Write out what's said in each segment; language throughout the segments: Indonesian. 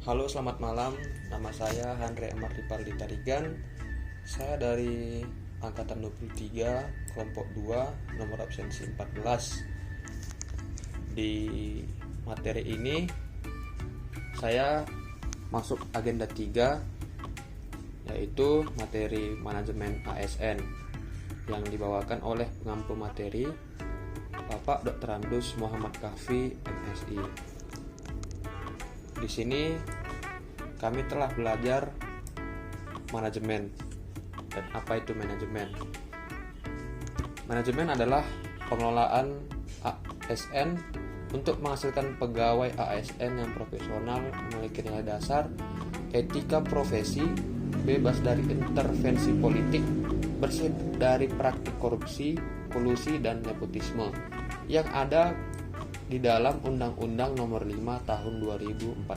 Halo, selamat malam. Nama saya Andre Amar Ripardi Tarigan. Saya dari angkatan 23, kelompok 2, nomor absensi 14. Di materi ini saya masuk agenda 3, yaitu materi manajemen ASN yang dibawakan oleh pengampu materi Bapak Dr. Andus Muhammad Kahfi, MSI. Di sini kami telah belajar manajemen. Dan apa itu manajemen? Manajemen adalah pengelolaan ASN untuk menghasilkan pegawai ASN yang profesional, memiliki nilai dasar, etika profesi, bebas dari intervensi politik, bersih dari praktik korupsi, kolusi, dan nepotisme yang ada di dalam Undang-Undang Nomor 5 Tahun 2014.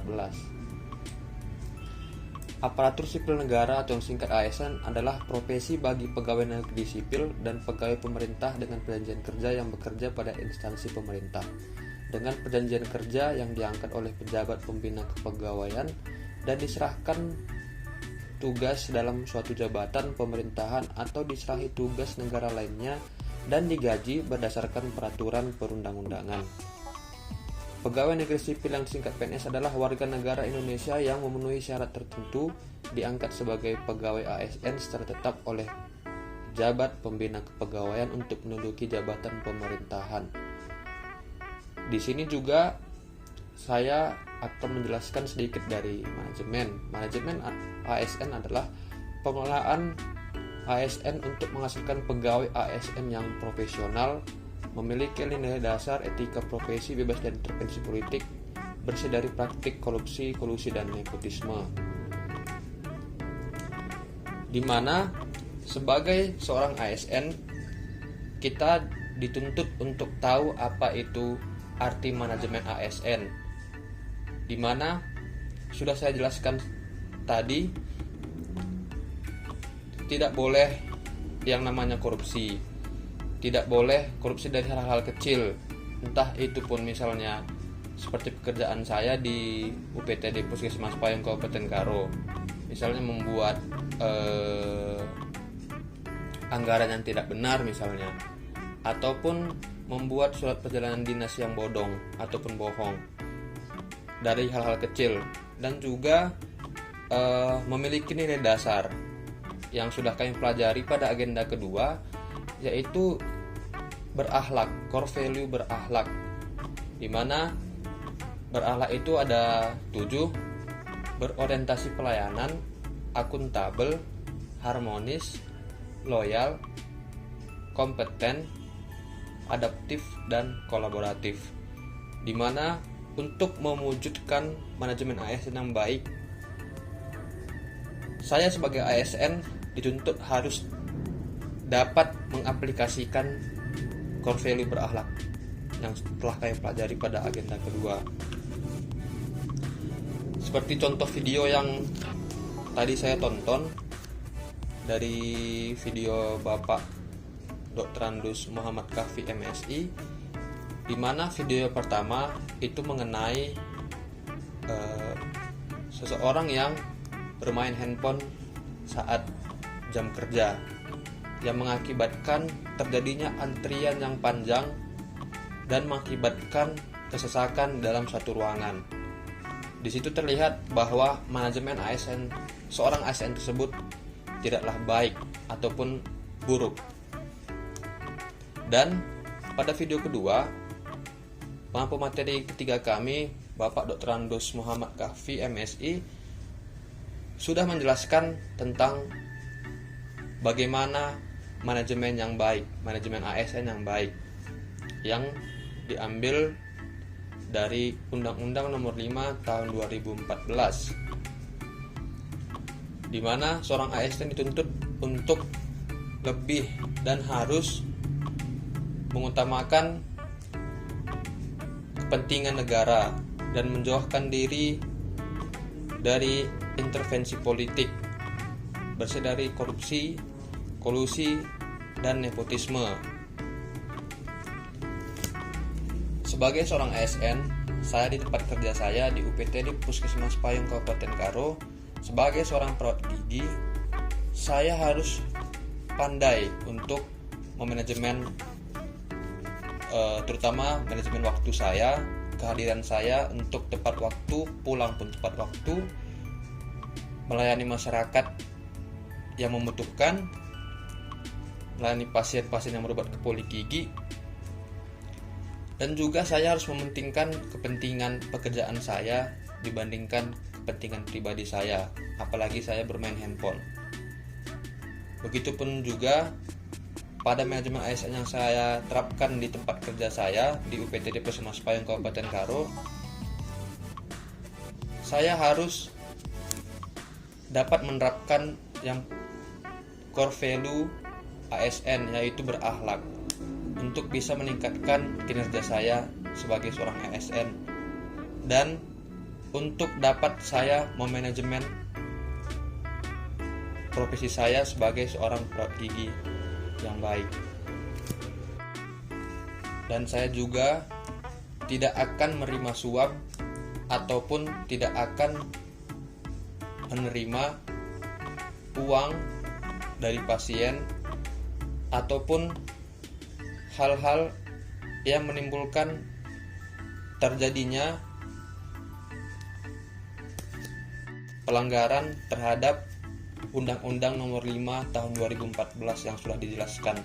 Aparatur sipil negara atau yang singkat ASN adalah profesi bagi pegawai negeri sipil dan pegawai pemerintah dengan perjanjian kerja yang bekerja pada instansi pemerintah, dengan perjanjian kerja yang diangkat oleh pejabat pembina kepegawaian dan diserahkan tugas dalam suatu jabatan pemerintahan atau diserahi tugas negara lainnya dan digaji berdasarkan peraturan perundang-undangan. Pegawai negeri sipil yang disingkat PNS adalah warga negara Indonesia yang memenuhi syarat tertentu diangkat sebagai pegawai ASN secara tetap oleh pejabat pembina kepegawaian untuk menduduki jabatan pemerintahan. Di sini juga saya akan menjelaskan sedikit dari manajemen. Manajemen ASN adalah pengelolaan ASN untuk menghasilkan pegawai ASN yang profesional, memiliki nilai dasar, etika profesi, bebas dari intervensi politik, bersih dari praktik korupsi, kolusi, dan nepotisme. Di mana sebagai seorang ASN kita dituntut untuk tahu apa itu arti manajemen ASN. Di mana sudah saya jelaskan tadi, tidak boleh yang namanya korupsi. Tidak boleh korupsi dari hal-hal kecil, entah itu pun misalnya seperti pekerjaan saya di UPTD Puskesmas Payung Kabupaten Karo, misalnya membuat anggaran yang tidak benar misalnya, ataupun membuat surat perjalanan dinas yang bodong ataupun bohong, dari hal-hal kecil. Dan juga memiliki nilai dasar yang sudah kami pelajari pada agenda kedua, yaitu berakhlak, core value berakhlak, di mana berakhlak itu ada 7: berorientasi pelayanan, akuntabel, harmonis, loyal, kompeten, adaptif, dan kolaboratif. Di mana untuk mewujudkan manajemen ASN yang baik, saya sebagai ASN dituntut harus dapat mengaplikasikan core value berakhlak yang telah kami pelajari pada agenda kedua. Seperti contoh video yang tadi saya tonton dari video Bapak Dr. Andus Muhammad Kahfi, MSI, di mana video pertama itu mengenai seseorang yang bermain handphone saat jam kerja, yang mengakibatkan terjadinya antrian yang panjang dan mengakibatkan kesesakan dalam satu ruangan. Di situ terlihat bahwa manajemen ASN seorang ASN tersebut tidaklah baik ataupun buruk. Dan pada video kedua, pengampu materi ketiga kami, Bapak Dr. Andus Muhammad Kahfi, MSI, sudah menjelaskan tentang bagaimana manajemen yang baik, manajemen ASN yang baik, yang diambil dari Undang-Undang Nomor 5 Tahun 2014, di mana seorang ASN dituntut untuk lebih dan harus mengutamakan kepentingan negara dan menjauhkan diri dari intervensi politik, bersih dari korupsi, kolusi, dan nepotisme. Sebagai seorang ASN, saya di tempat kerja saya di UPT di Puskesmas Payung Kabupaten Karo, sebagai seorang perawat gigi, saya harus pandai untuk memanajemen terutama manajemen waktu saya, kehadiran saya untuk tepat waktu, pulang pun tepat waktu, melayani masyarakat yang membutuhkan, melayani pasien-pasien yang berobat ke poli gigi. Dan juga saya harus mementingkan kepentingan pekerjaan saya dibandingkan kepentingan pribadi saya, apalagi saya bermain handphone. Begitupun juga pada manajemen ASN yang saya terapkan di tempat kerja saya di UPTD Puskesmas Payung Kabupaten Karo, saya harus dapat menerapkan yang core value ASN, yaitu berakhlak, untuk bisa meningkatkan kinerja saya sebagai seorang ASN dan untuk dapat saya memanajemen profesi saya sebagai seorang perawat gigi yang baik. Dan saya juga tidak akan menerima suap ataupun tidak akan menerima uang dari pasien ataupun hal-hal yang menimbulkan terjadinya pelanggaran terhadap Undang-Undang Nomor 5 Tahun 2014 yang sudah dijelaskan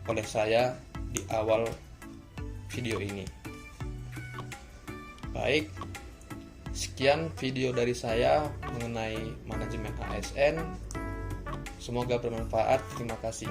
oleh saya di awal video ini. Baik, sekian video dari saya mengenai manajemen ASN. Semoga bermanfaat. Terima kasih.